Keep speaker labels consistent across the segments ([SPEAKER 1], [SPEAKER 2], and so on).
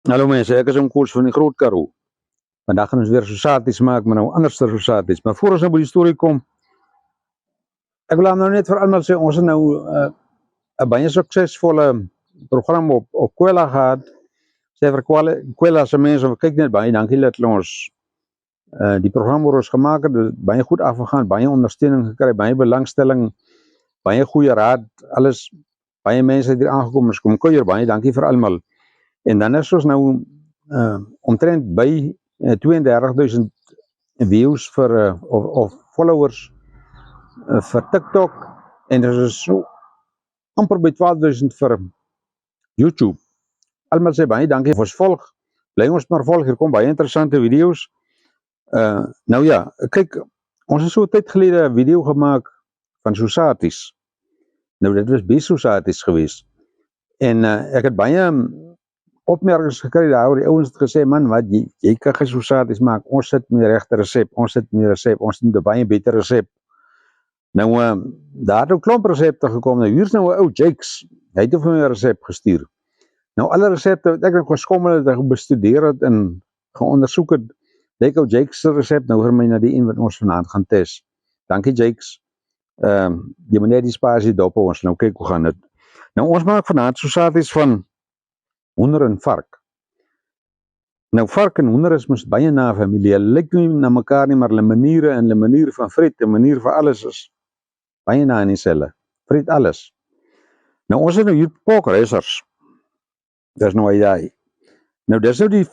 [SPEAKER 1] Hallo mense, ek is Koos van die Groot Karoo. Vandag gaan ons weer sosaties maak, maar nou anders sosaties. Maar voor ons nou by die storie kom, ek wil nou net vir almal sê, ons het nou 'n baie suksesvolle program op Kwela gehad. Sê vir Kwela se mense, kyk net baie dankie dat hulle ons die program wat ons gemaak het, baie goed afgegaan, baie ondersteuning gekry, baie belangstelling, baie goeie raad, alles, baie mense het hier aangekom, ons kom kuier, baie dankie vir almal. En dan is ons nou omtrent by 32.000 views vir of followers vir TikTok en dit is so amper by 12.000 vir YouTube. Almal sê baie dankie vir ons volg. Bly ons maar volg, hier kom baie interessante video's. Nou ja, kyk, ons het so 'n tyd gelede 'n video gemaak van Sosaties. Nou dit was baie Sosaties geweest. En ek het baie opmerkings gekry daar, die ouens het gesê, man, wat jy kan geen Sosaties maak, ons sit met die regte resep, ons sit met die resep, ons het 'n baie beter resep. Nou, daar het ook klomp resepte gekom, nou hier is nou 'n ou Jakes, hy het vir my 'n resep gestuur. Nou alle resepte wat ek nou geskommel het, en bestudeer het en geondersoek het, lyk ou Jakes se resep nou vir my na die een wat ons vanaand gaan tes. Dankie Jakes. Jy moet net die spasie dop, ons nou kyk hoe gaan dit. Nou ons maak vanaand Sosaties van hoender en vark. Nou vark en hoender is mos baie na familie. Hulle lyk nie na mekaar nie, maar hulle maniere en hulle manier van vreet, die manier vir alles is baie na in dieselfde. Vreet alles. Nou ons het nou hier porkracers. Dis nou hy. Nou dis nou die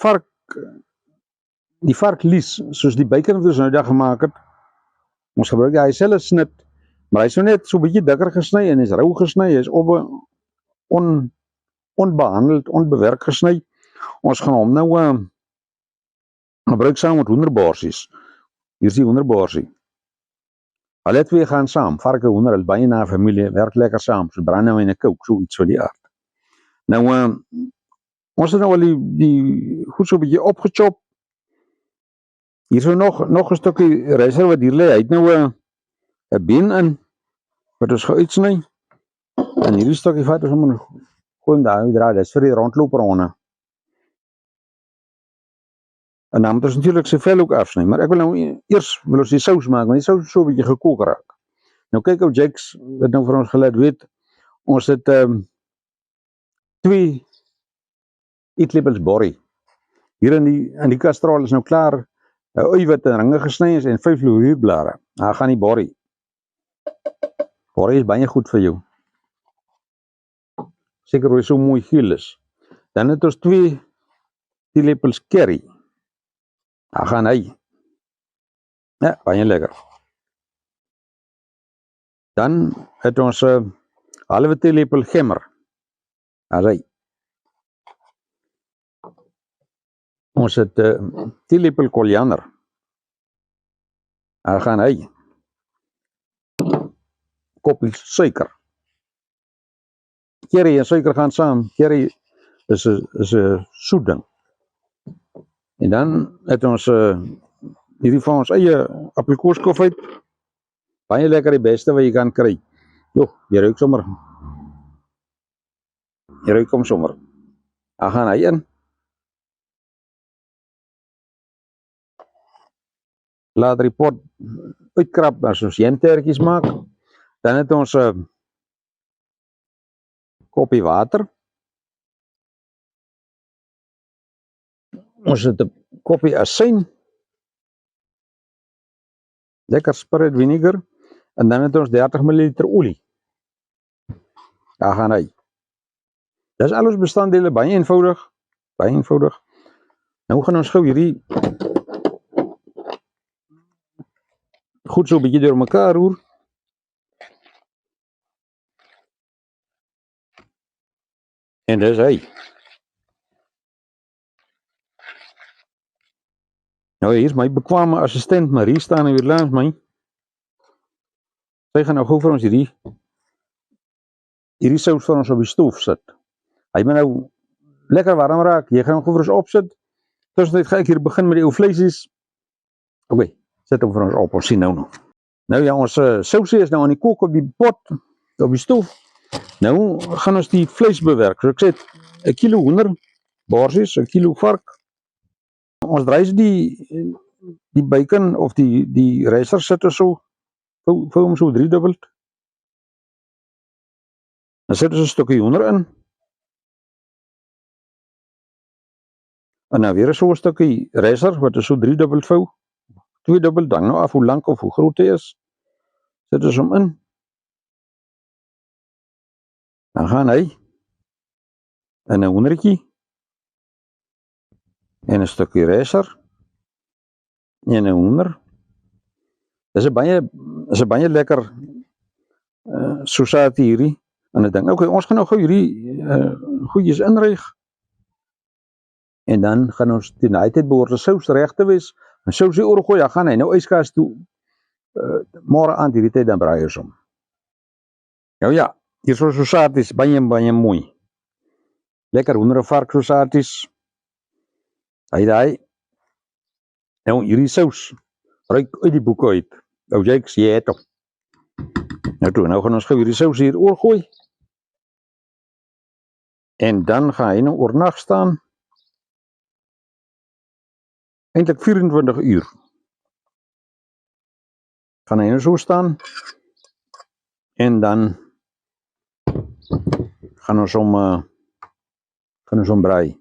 [SPEAKER 1] varklies, soos die byker wat ons nou daar gemaak het. Ons gebruik hy selfe snit, maar hy is nou net so 'n bietjie dikker gesny en hy is rou gesny, hy is onbehandeld, onbewerk gesny. Ons gaan hom nou gebruik saam met hoenderborsies. Hier is die hoenderborsie. Hulle twee gaan saam, varke hoender, hulle baie na familie, werk lekker saam, so brandhout en 'n kook, so iets van die aard. Nou, ons het nou al die goed so 'n bietjie opgechop. Hier is nog 'n stukkie reiser wat hier lê, hy het nou 'n been in, wat ons gaan uitsny, en hierdie stukkie vat ons om gooi daar, dit is vir die rondloopronde. En dan moet ons natuurlijk sy vel ook afsny, maar ek wil nou eers wil ons die sous maak, want die sous so 'n bietjie gekook raak. Nou kyk ou Jakes, wat nou vir ons gelaat weet, ons het 2 eetlepels borrie. Hier in die kastrol is nou klaar, 'n ui wat in ringe gesny is en 5 laurierblare. Daar gaan die borrie. Borrie is baie goed vir jou. Seker hoe hy so mooi geel is. Dan het ons 2 teelepels curry. Daar gaan hy. Ja, baie lekker. Dan het ons 'n halwe teelepel gemmer. Daar is hy. Ons het 'n teelepel koriander. Daar gaan hy. Koppie suiker. Curry en suiker gaan saam. Curry is 'n soet ding. En dan het ons hierdie van ons eie appelkoeskof uit. Baie lekker, die beste wat jy kan kry. Jo, jy ruik sommer. Jy ruik hom sommer. Daar gaan hy in. Laat die pot uitkrap as ons jentertjies maak. Dan het ons 'n koppie water. Ons het 'n koppie asyn. Lekker spirit vinegar. En dan het ons 30 ml olie. Daar gaan hy. Dis al ons bestanddele, baie eenvoudig. Baie eenvoudig. Nou gaan ons gou hierdie goed so 'n bietjie deur mekaar roer. En dis hy. Nou hier is my bekwame assistent Marie staan hier langs my. Sy gaan nou gou vir ons hierdie sous vir ons op die stoof sit. Hy moet nou lekker warm raak. Jy gaan hom gou vir ons opsit. Tussentyd gaan ek hier begin met die ou vleisies. Okay, sit hom vir ons op. Ons sien nou. Nou ja, ons sousie is nou aan die kook op die pot, op die stoof. Nou gaan ons die vleis bewerk. So ek sê 1 kilo hoender borsies, 'n kilo vark. Ons dry die bacon of die reiser sit so vou hom so 3-dubbel. Dan sit ons 'n stukkie hoender in. En dan weer so 'n stukkie reiser wat is so 3-dubbel vou. 2-dubbel, dan nou af hoe lank of hoe groot hy is. Sit ons hom in. Dan gaan hy in 'n hoendertjie en 'n stukkie reiser en 'n hoender. Dis 'n baie lekker sosatie hierdie. En ek dink okay, ons gaan nou gou hierdie goedjies inryg. En dan gaan ons teen daai tyd behoort die sous reg te wees. En sous hier oorgooi, dan gaan hy nou yskas toe. Môre aand hierdie tyd dan braai ons hom. Nou ja, hier so sosaties baie mooi. Lekker hoender en vark sosaties. Daai. Nou hierdie sous ruik uit die boeke uit. Nou Jakes, jy het hom. Nou gaan ons gou hierdie sous hier oorgooi. En dan gaan hy nou oornag staan. Eintlik 24 uur. Gaan hy nou so staan. En dan gaan ons hom braai.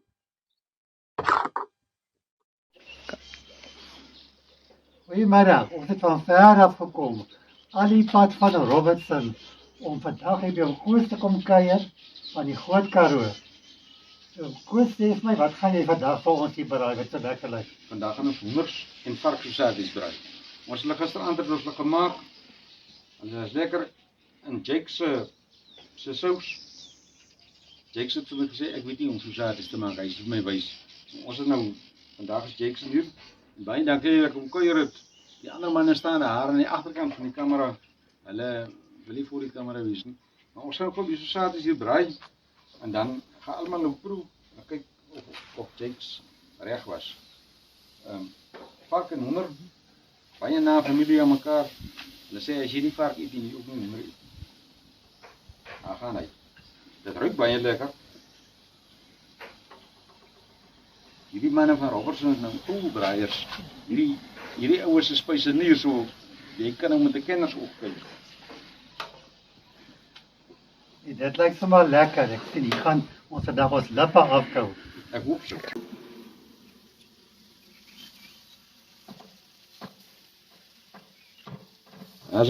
[SPEAKER 2] Goeiemiddag, ons het van ver af gekom. Al die pad van Robertson om vandag hier by hom Koos te kom kuier van die Groot Karoo. So Koos, sê vir my, wat gaan jy vandag vir ons hier braai? Wat so lekker lyk?
[SPEAKER 1] Vandag gaan ons hoenders en varksosaties braai. Ons het gisteraand gemaak. En dit is lekker in Jake se sous. Jake het vir my gesê ek weet nie om sosaties te maak. Hy het vir my wys. Ons het nou vandag is Jake hier. Baie dankie dat ek kom kuier het. Die ander manne staan daar aan die agterkant van die kamera. Hulle wil nie voor die kamera wees nie. Maar ons gaan gou die sosaties hier braai. En dan gaan almal nou proe. Dan kyk of Jakes reg was. Vark en hoender, baie na familie aan mekaar. Hulle sê as jy nie vark eet nie, ook nie hoender eet. Daar gaan hy. Dit ruik baie lekker. Hierdie manne van Robertson is nou braaiers. Hierdie oues is spysenier so. Jy kan nou met 'n kenners opkyk.
[SPEAKER 2] Dit lyk sommer lekker. Ek sien hier gaan ons vandag ons lippe afkou.
[SPEAKER 1] Ek hoop so. As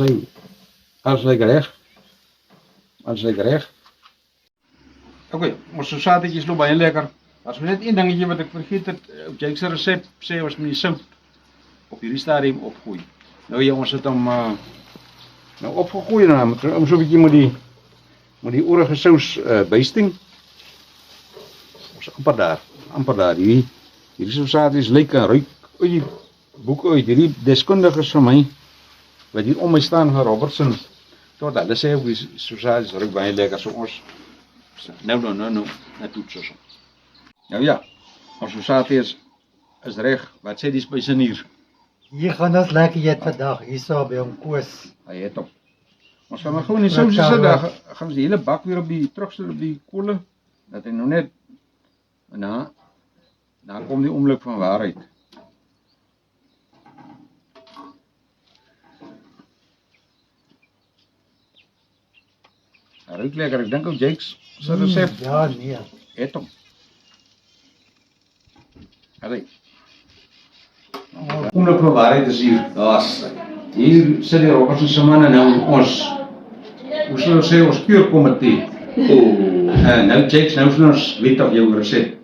[SPEAKER 1] hy reg. Okay, ons sosatetjies loop baie lekker. As net een dingetjie wat ek vergeet het, op Jake se resep sê ons moet die sout op hierdie stadium opgooi. Nou ja, ons het hom nou opgegooi en dan moet ons so 'n bietjie moet die oorige sous bysting. Ons amper daar. Hierdie sosaties lyk en ruik uit die boek uit. Hierdie deskundiges van my wat hier om my staan van Robertson. Tot hulle sê hoe sosaties ruik baie lekker so ons. Nou, net toets ons. Nou ja, ons sosaties is reg. Wat sê die spysenier?
[SPEAKER 2] Hier gaan ons lekker eet vandag hierso by hom Koos.
[SPEAKER 1] Hy het hom. Ons gaan maar gou in die sous sit, dan gaan ons die hele bak weer terugsit op die kolle, dat hy nou net, en dan kom die oomblik van waarheid. Hy ruik lekker, ek dink ook Jakes se resep.
[SPEAKER 2] Ja, nee.
[SPEAKER 1] Het hom. Allee. Oomblik van waarheid is hier. Hier sit die Robertson se manne nou ons. Hoe sal ons sê, ons keurkomitee. Nou Jakes, nou vir ons weet of jou resep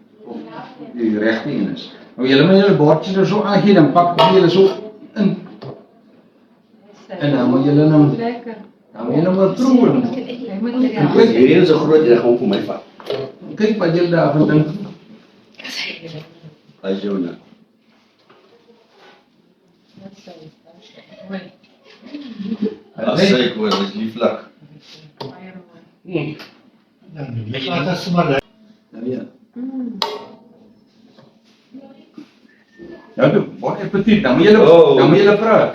[SPEAKER 1] die regte een is. Nou julle moet julle bordjies er so aangee, dan pak julle so in. En dan moet julle nou maar proe.
[SPEAKER 3] Hierdie is 'n groot reg om vir my vat.
[SPEAKER 1] Kyk wat julle daarvan dink.
[SPEAKER 3] As jy nou. As ek hoor, dis lieflik.
[SPEAKER 2] Ja, dat is maar lekker.
[SPEAKER 3] Ja.
[SPEAKER 1] Ja, bon appetit, dan moet julle vra.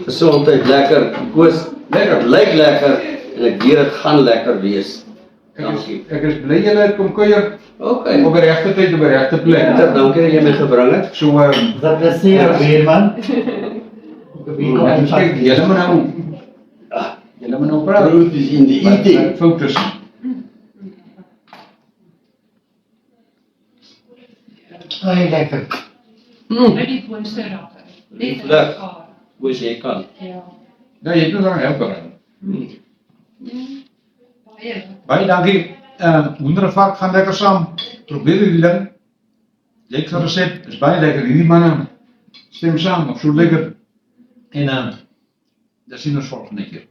[SPEAKER 3] Gesondheid, lekker. Koos, lekker, lyk lekker. En ek weet dit gaan lekker wees.
[SPEAKER 1] Ek is bly julle het kom kuier.
[SPEAKER 3] Oké.
[SPEAKER 4] Op de rechte tijd, op de rechte plek.
[SPEAKER 3] Dankie dat jy my gebring het.
[SPEAKER 4] So,
[SPEAKER 2] Dat plezier, buurman. Wie kom
[SPEAKER 4] dus kijk, julle moet nou praat.
[SPEAKER 3] Truth is in the eating.
[SPEAKER 4] Focus.
[SPEAKER 2] Ai, lekker.
[SPEAKER 5] Met die boonste rakke. Net aan
[SPEAKER 3] Lekker.
[SPEAKER 5] mekaar.
[SPEAKER 3] Hoe jy kan.
[SPEAKER 5] Ja.
[SPEAKER 4] Ja, jy moet dan help.
[SPEAKER 5] Baie.
[SPEAKER 4] Baie dankie. Hoendervark gaan lekker saam. Probeer die ding. Jy gaan resep, is baie lekker. Hierdie manne stem saam, of so lekker. En dan sien ons volgende keer.